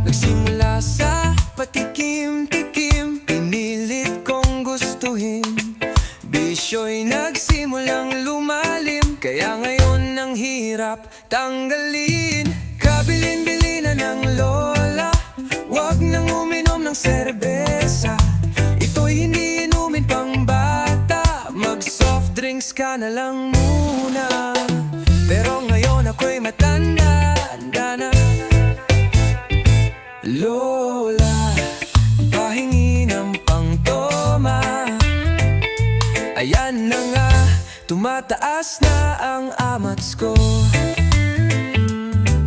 Nagsimula sa patikim-tikim, pinilit kong gustuhin. Bisyo'y nagsimulang lumalim, kaya ngayon ang hirap tanggalin. Kabilin-bili na ng lola, wag nang uminom ng serbesa. Ito'y hindi inumin pang bata, mag-soft drinks ka na lang muna. Pero ngayon ako'y matanda na. Lola, pahingi ng pangtoma. Ayan na nga, tumataas na ang amats ko.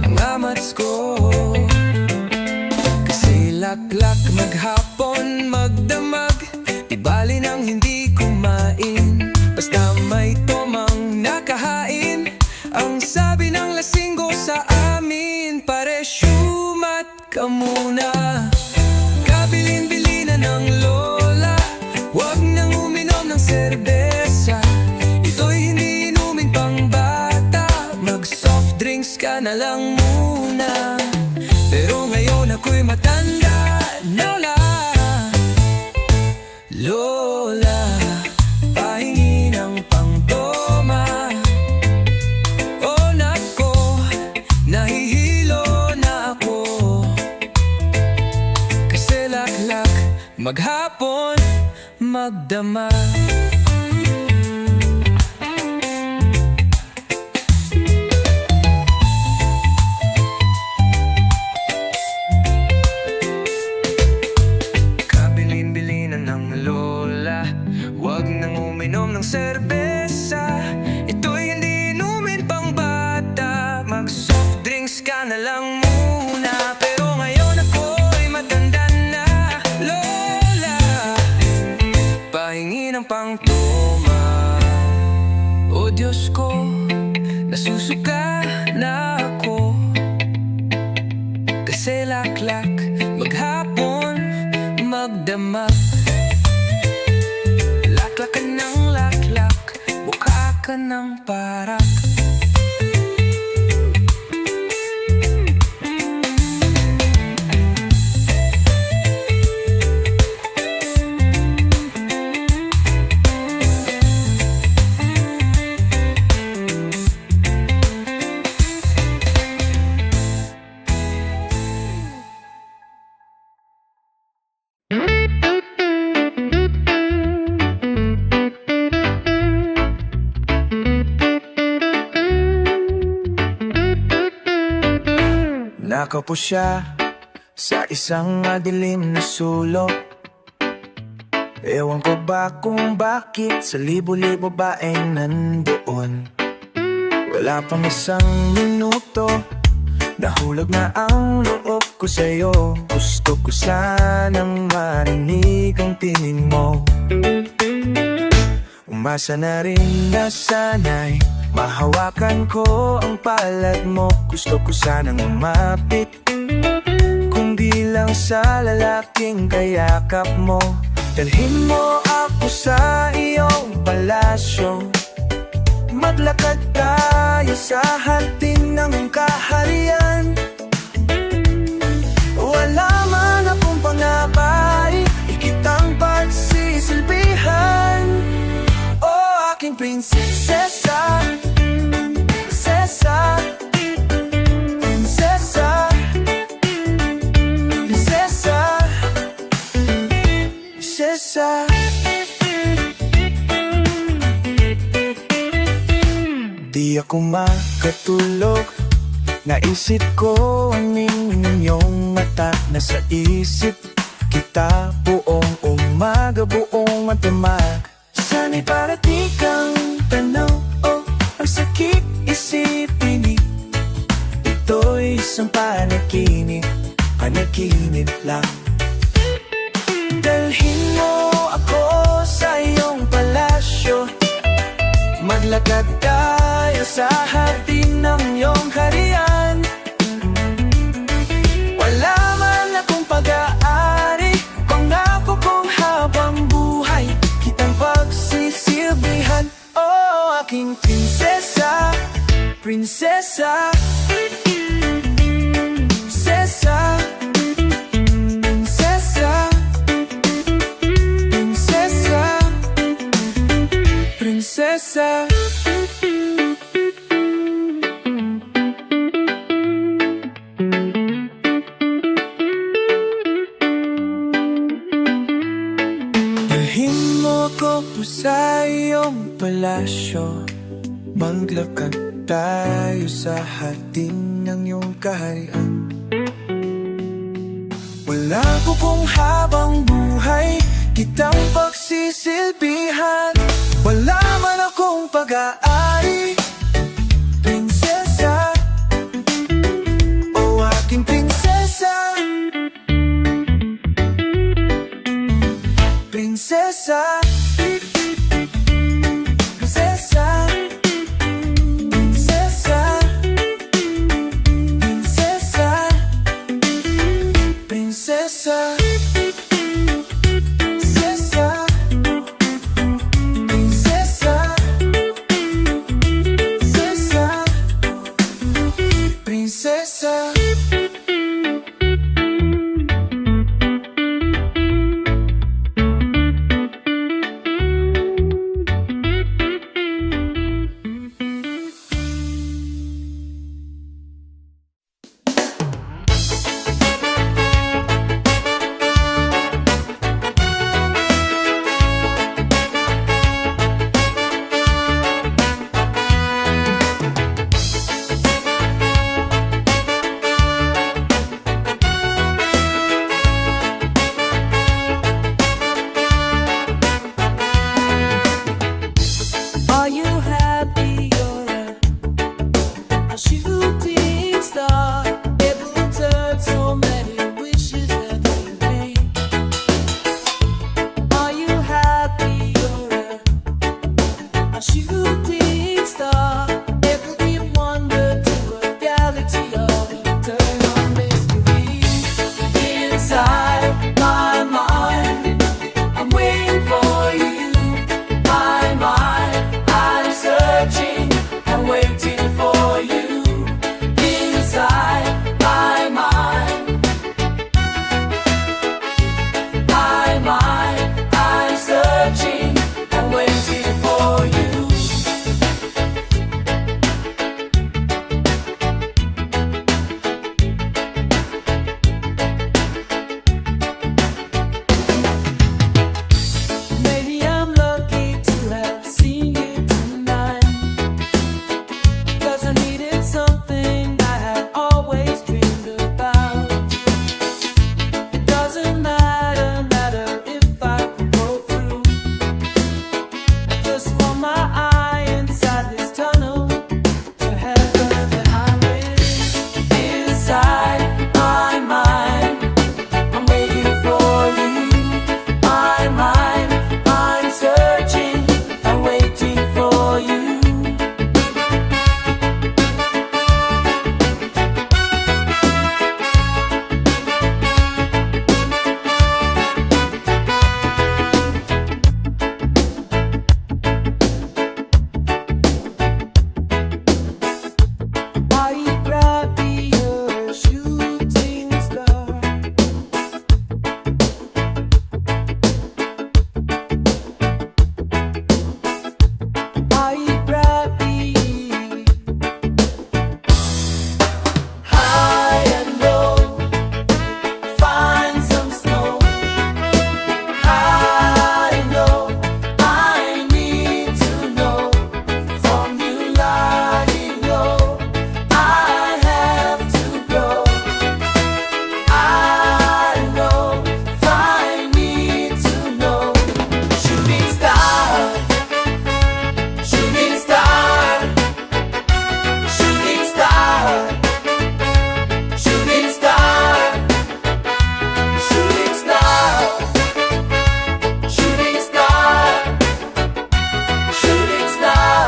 Ang amats ko. Kasi laklak maghapon magdamag, di bali nang hindi kumain, basta may tomang nakahain. Ang sabi ng lasinggo sa amin, pare syumat ka muna. Kabilin-bili na ng lola, wag nang uminom ng serbesa. Ito'y hindi inumin pang bata, mag-soft drinks ka na lang muna. Pero ngayon ako'y matanda na. Lola, pahingi ng pangtoma. Oh nako, nahihilo na ako. Kasi laklak maghapon magdamag. Kabilin-bili na ng lola, wag nang uminom ng serbesa. Ito'y hindi inumin pang bata, mag-soft drinks ka na lang muna. Pero ngayon ako'y matanda na. Lola, pahingi ng pangtoma. O Diyos ko, nasusuka na ako. Kasi laklak maghapon magdamag. Laklak ka ng laklak, buka ka ng parak. Nakaupo siya sa isang madilim na sulok. Ewan ko ba kung bakit sa libo-libo ba ay nandoon. Wala pang isang minuto, nahulog na ang loob ko sa'yo. Gusto ko sanang marinig ang tingin mo. Umasa na rin na sana'y mahawakan ko ang palad mo. Gusto ko sanang umapit, kundi lang sa lalaking kayakap mo. Dalhin mo ako sa iyong palasyo, maglakad tayo sa hardin ng kaharian. Wala man akong pangabay, ikitang pagsisilbihan. O aking prinsesa, prinsesa, prinsesa, prinsesa, prinsesa. Di ako makatulog, naisip ko ang inyong mata. Nasa isip kita buong umaga, buong magdamag. Sana'y parating kang tanaw, oh, ang sakit isipin. Ito'y isang panaginip, panaginip lang. Dalhin mo ako sa iyong palasyo, maglakad tayo sa hardin ng iyong harian. Wala man akong pag-aari, pangako Prinsesa, prinsesa, prinsesa, prinsesa, prinsesa. Dalhin mo ko po sa iyong palasyo, maglakad tayo sa hardin ng iyong kaharian. Wala ko kung habang buhay kitang pagsisilbihan. Wala man akong pag-aari, prinsesa, o aking prinsesa. Prinsesa, prinsesa, prinsesa, prinsesa, prinsesa, prinsesa, prinsesa. Are you happy you're a shooting star, able to turn so many wishes that they made? Are you happy you're a shooting star, able to give wonder to a galaxy of eternal mystery? Inside my mind, I'm waiting for you. My mind, I'm searching and waiting for you. Inside my mind, I'm searching and waiting for you. Maybe I'm lucky to have seen you tonight, 'cause I needed something I had always dreamed about. It doesn't matter if I could go through. I just want my eye inside this tunnel to heaven that I'm in. Inside my mind, I'm waiting for you. My mind, I'm searching and waiting for you. Are you happy you're a shooting star? Are you happy? High and low, find some snow. High and low, I need to know from you. Lying low, I have to go. I know, find me to know. Shooting star, shooting star, shooting star, shooting star, shooting star, shooting star, shooting star.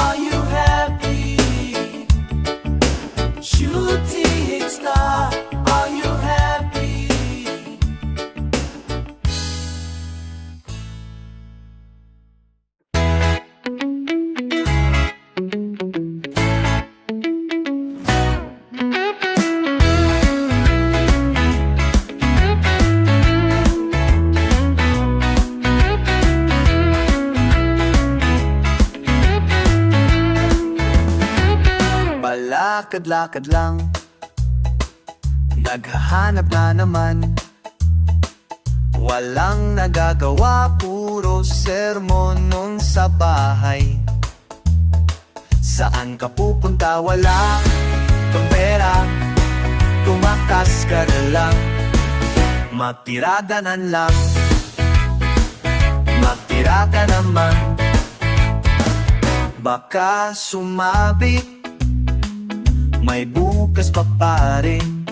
Are you happy? Shooting star, are you happy? Palakad-lakad lang, naghahanap na naman. Walang nagagawa, puro sermon nun sa bahay. Saan ka pupunta? Wala kang pera, tumakas ka na lang. Magtiradanan lang, magtira ka naman. Baka sumabit, may bukas pa rin.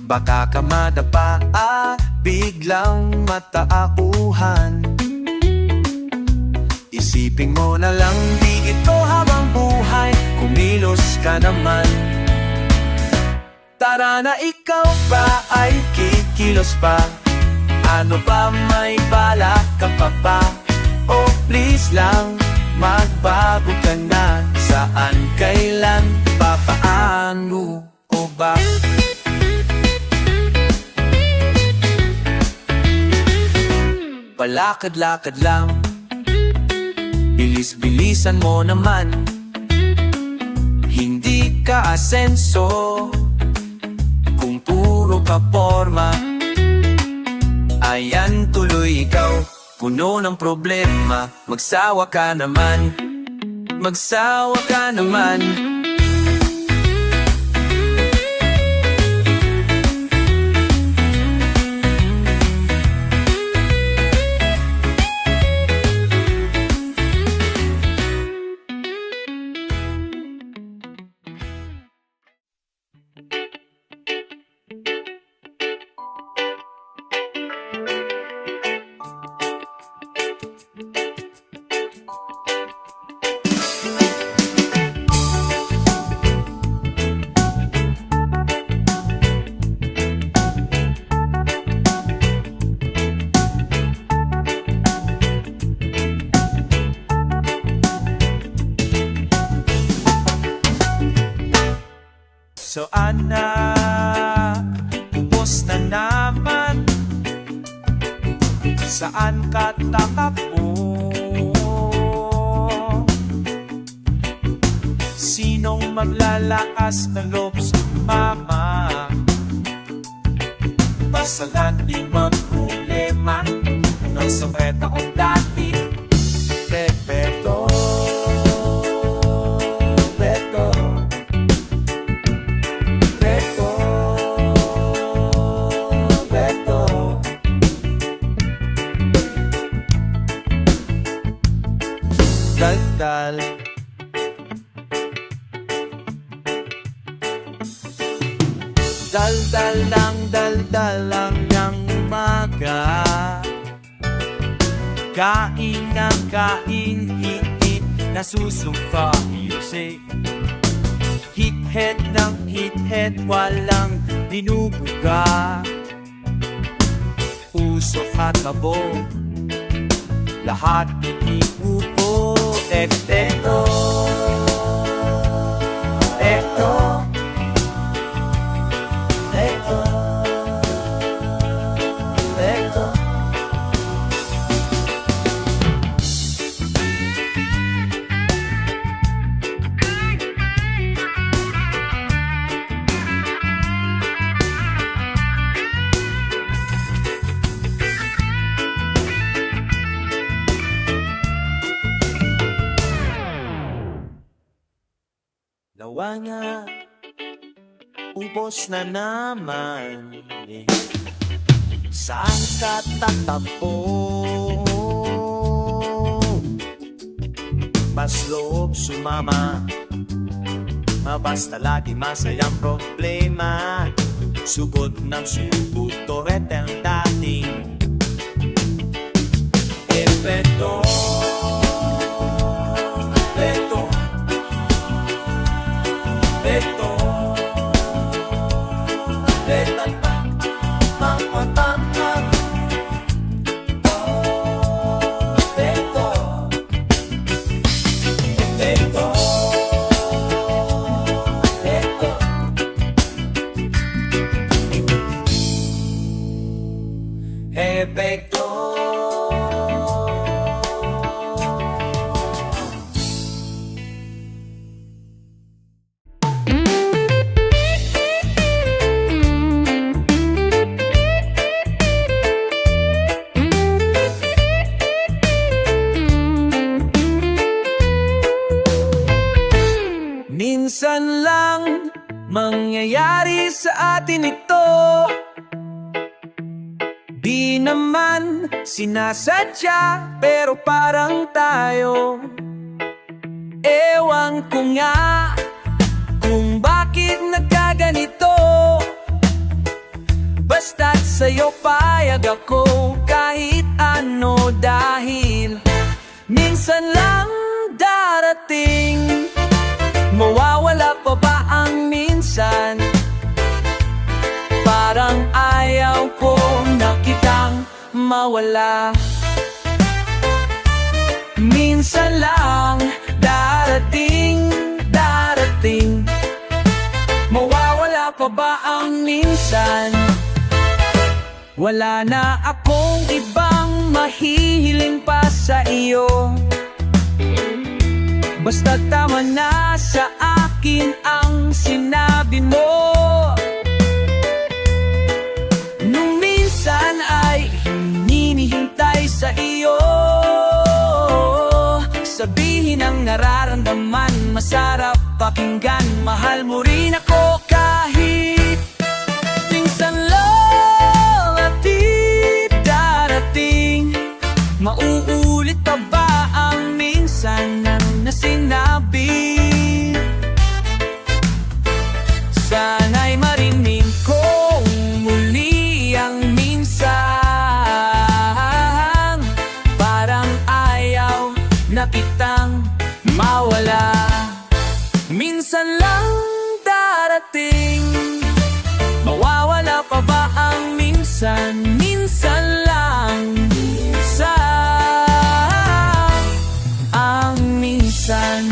Baka ka madapa at biglang matauhan. Isipin mo na lang, di ito habang buhay, kumilos ka naman. Tara na, ikaw ba ay kikilos pa? Ano ba, may balak ka pa ba? Oh please lang, magbago ka na. Saan, kailan, papaano o ba? Palakad-lakad lang, bilis-bilisan mo naman. Hindi ka asenso kung puro ka porma. Ayan tuloy ikaw, puno ng problema. Magsawa ka naman, magsawa ka naman. So Ana, ubos na naman. Saan ka takbo? Sinong maglalakas na loob sumama? Masalan di magproblema, nang sakit ako dati. Pepeto, peto, peto, peto. Daldal, daldal lang ng umaga. Kain ng kain, hit-hit, nasusumpa music. Hit-head ng hit-head, walang dinubuga. Usok at kabo, lahat iupo. Tekto, tekto, tekto, tekto. Nawa nga, ubos na naman. Saan ka tatakbo? Mas loob sumama, mabasta lagi masayang problema. Sugot ng sugot, toret ang dating epekto. Epekto, naman mangyayari sa atin ito. Di naman sinasadya, pero parang tayo. Ewan ko nga kung bakit nagkaganito. Basta't sa'yo payag ako kahit ano, dahil minsan lang darating. Mawawala pa ba ang minsan? Parang ayaw ko na kitang mawala. Minsan lang darating, darating. Mawawala pa ba ang minsan? Wala na akong ibang mahihiling pa sa iyo. Basta tama na sa akin ang sinabi mo. Nung minsan ay hinihintay sa iyo, sabihin ang nararamdaman, masarap pakinggan. Mahal mo rin ako kahit minsan lang at di darating. Mauulit pa ba ang minsan na sinabi? Sana'y marinig ko muli ang minsan. Parang ayaw na kitang mawala. Minsan lang darating. Mawawala pa ba ang minsan? Minsan lang, ang minsan.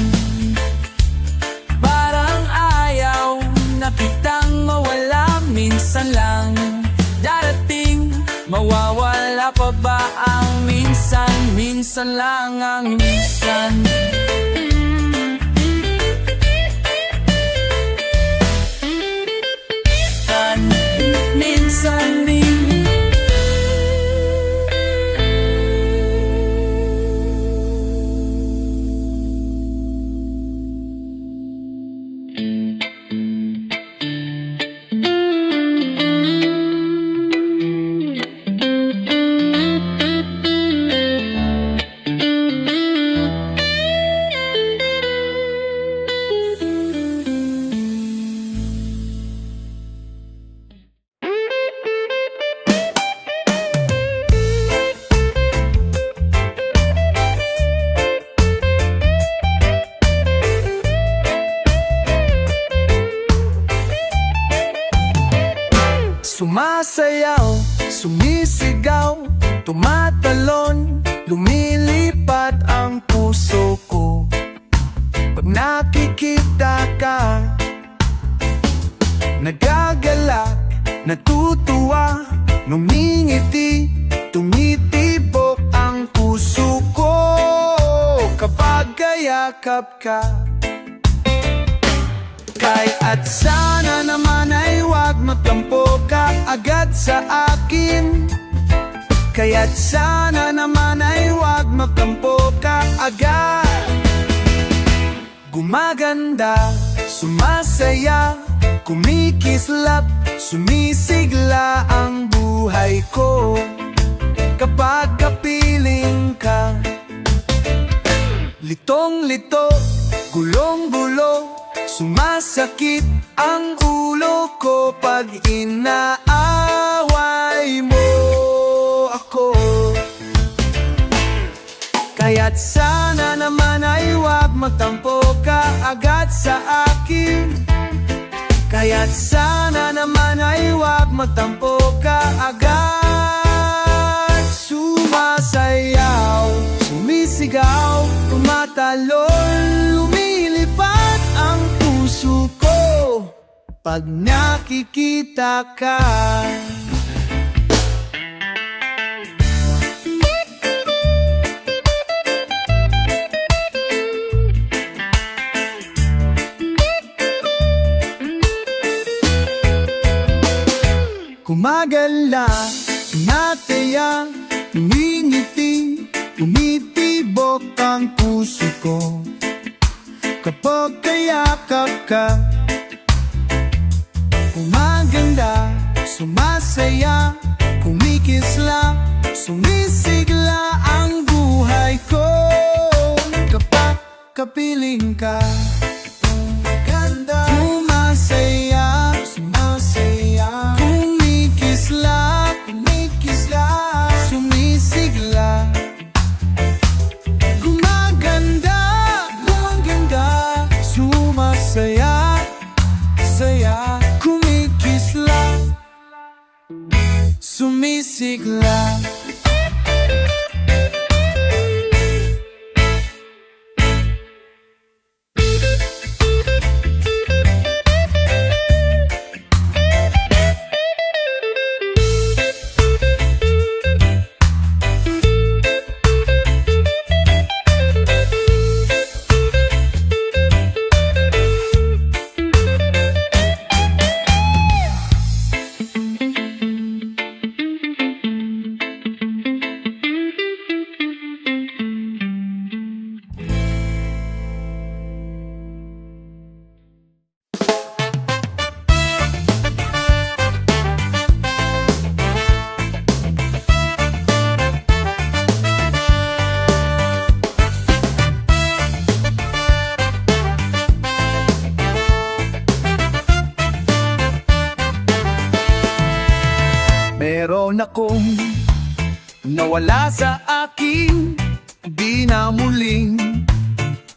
Parang ayaw na kitang mawala. Minsan lang darating. Mawawala pa ba ang minsan? Minsan lang ang minsan. Minsan din. Sumasayaw, sumisigaw, tumatalon, lumilipat ang puso ko pag nakikita ka. Nagagalak, natutuwa, ngumingiti, tumitibok ang puso ko kapag kayakap ka. Kaya't sana naman ay huwag magtampo ka agad sa akin. Kaya't sana naman ay huwag magtampo ka agad. Gumaganda, sumasaya, kumikislap, sumisigla ang buhay ko kapag kapiling ka. Litong-lito, gulong-gulo, sumasakit ang ulo ko pag inaaway mo ako. Kaya't sana naman ay huwag magtampo ka agad sa akin. Kaya't sana naman ay huwag magtampo ka agad. Sumasayaw, sumisigaw, tumatalon, lumilipat ang puso ko pag nakikita ka. Gumagala, nataya, umingiti, umitibok ang puso ko kapag kayakap ka. Sumasaya, kumikisla, sumisigla ang buhay ko. Kapag kapiling ka, ganda. Sumasaya, sumasaya, kumikisla, kumikisla, sumisigla, gumaganda, gumaganda. Sumasaya, saya, kumikisla, sumisigla. Meron akong nawala sa akin, di na muling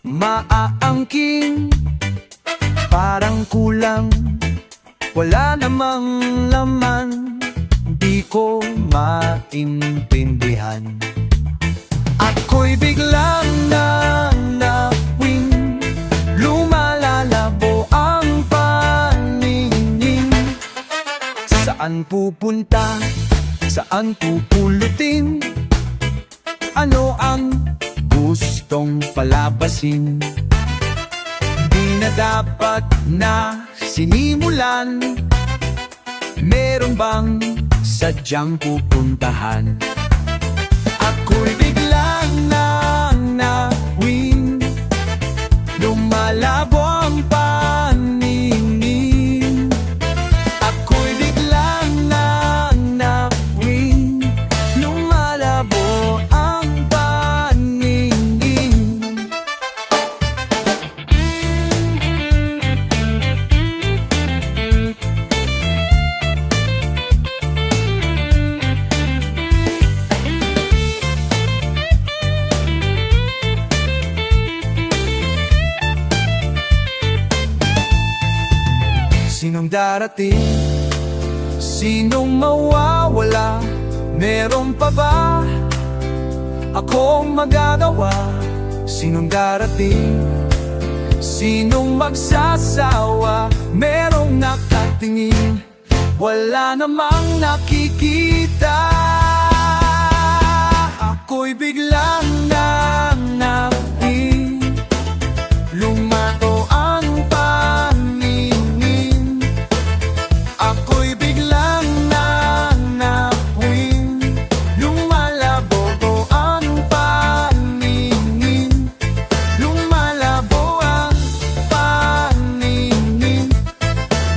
maaangkin. Parang kulang, wala namang laman, di ko maintindihan. Ako'y biglang nawing, lumalalabo ang paningin. Saan pupunta? Saan pupulutin? Ano ang gustong palabasin? Di na dapat na sinimulan. Meron bang sadyang pupuntahan? Ako'y biglang nawing, lumalabo ang paningin. Ako'y biglang nawing, lumalabo ang paningin. Sinong darating? Sinong mawawala? Meron pa ba akong magagawa? Sinong darating? Sinong magsasawa? Merong nakatingin, wala namang nakikita. Ako'y biglang nawing, lumato ang paningin. Ako'y biglang nawing, lumalabo ang paningin. Lumalabo ang paningin.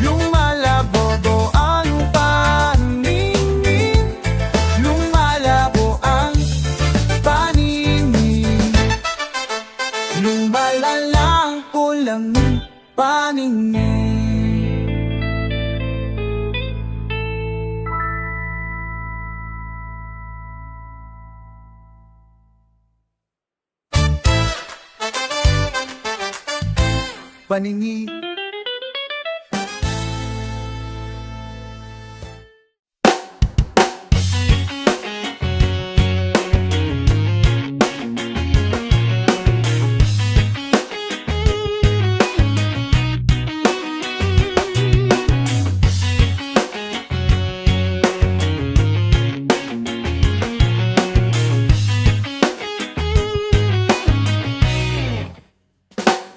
Lumalabo ang paningin. Lumalabo ang paningin. Lumalalang ko lang ang paningin. Paningin.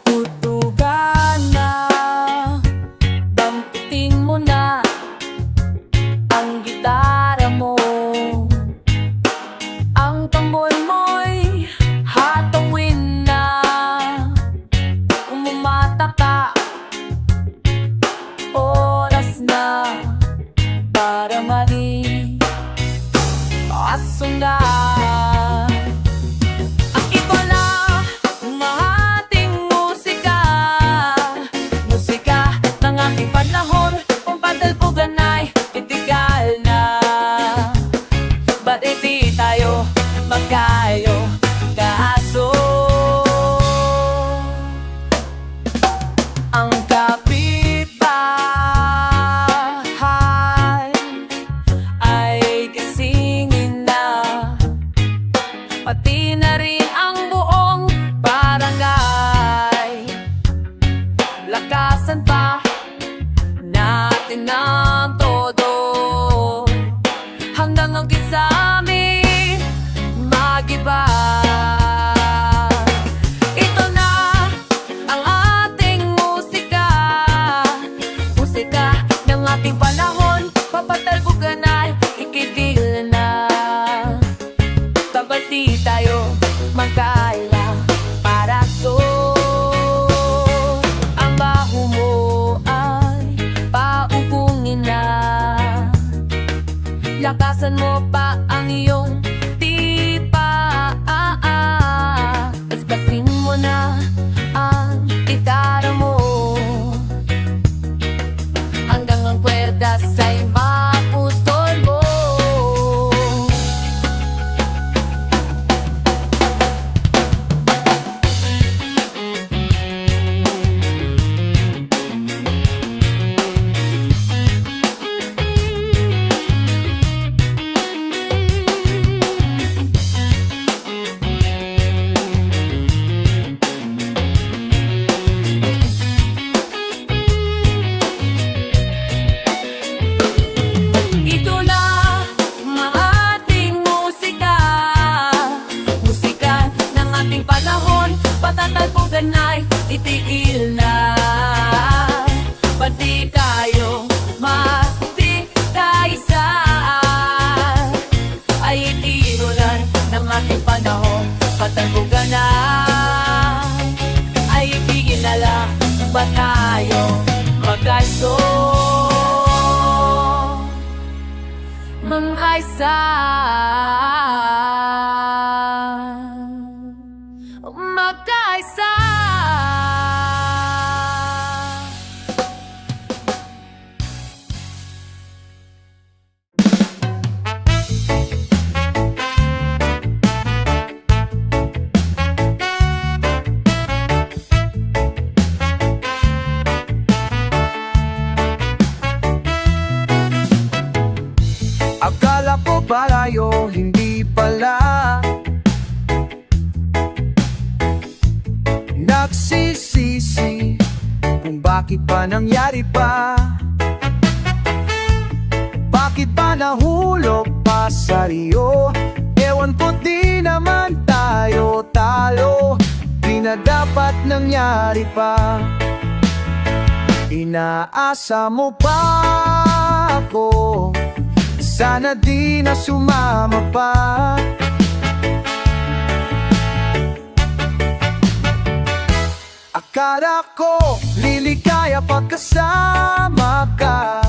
Tutugan panahon kung patalpugan ay itigal na. Ba't hindi tayo magkayo kaso? Ang kapitbahay ay kasingin na, pati na rin ang buong barangay. Lakasan pa natin ang todo hanggang ang kisame magiba. Ito na ang ating musika, musika ng ating panahon. Papatalbugan ay ikitigil na. Dapat di tayo magkaila para so ang baho mo ay paugungin na. Lakasan mo pa ang iyong tipa, paspasin mo na ang gitara mo hanggang ang kwerdas ay maputol mo. Ito na ang ating musika, musika ng ating panahon. Patatalpugan ay itigil na. Pati tayo magtikaisa ay itinulan ng ating panahon. Patalpugan na ay itigil na lang. Ba tayo magkaso? Mangkaisa, magkaisa. Akala ko palayo, hindi pala. Nagsisisi kung bakit pa nangyari pa. Bakit pa nahulog pa sa Rio? Ewan ko, di naman tayo talo. Di na dapat nangyari pa. Inaasa mo pa ako, sana di na sumama pa. Akala ko liligaya pagkasama ka,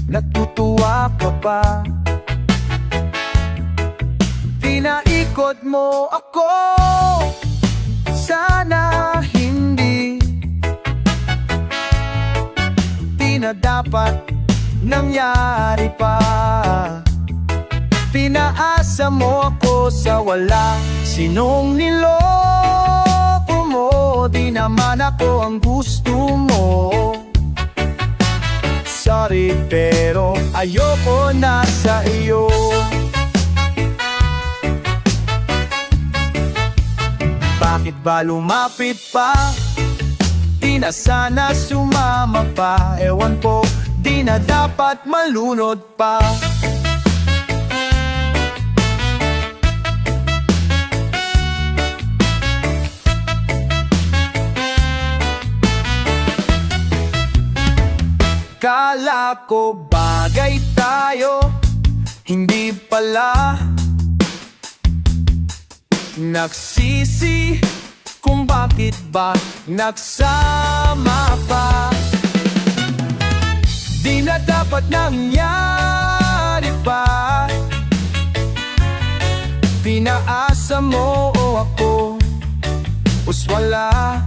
natutuwa ka pa. Pinaikot mo ako, sana hindi. Di na dapat nangyari pa. Pinaasa mo ako sa wala, sinong niloko mo. Di naman ako ang gusto mo. Sorry pero ayoko na sa iyo. Bakit ba lumapit pa? Di na sana sumama pa. Ewan ko, di na dapat malunod pa. Kala ko bagay tayo, hindi pala. Nagsisi kung bakit ba nagsama pa. Di na dapat nangyari pa. Pinaasa mo o ako, uswala.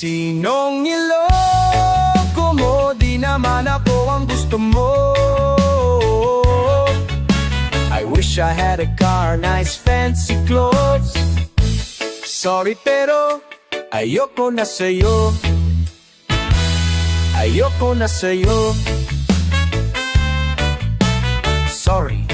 Sinong iloko mo, di naman ako ang gusto mo. I wish I had a car, nice fancy clothes. Sorry pero ayoko na sa'yo. Ayoko na sa'yo. Sorry.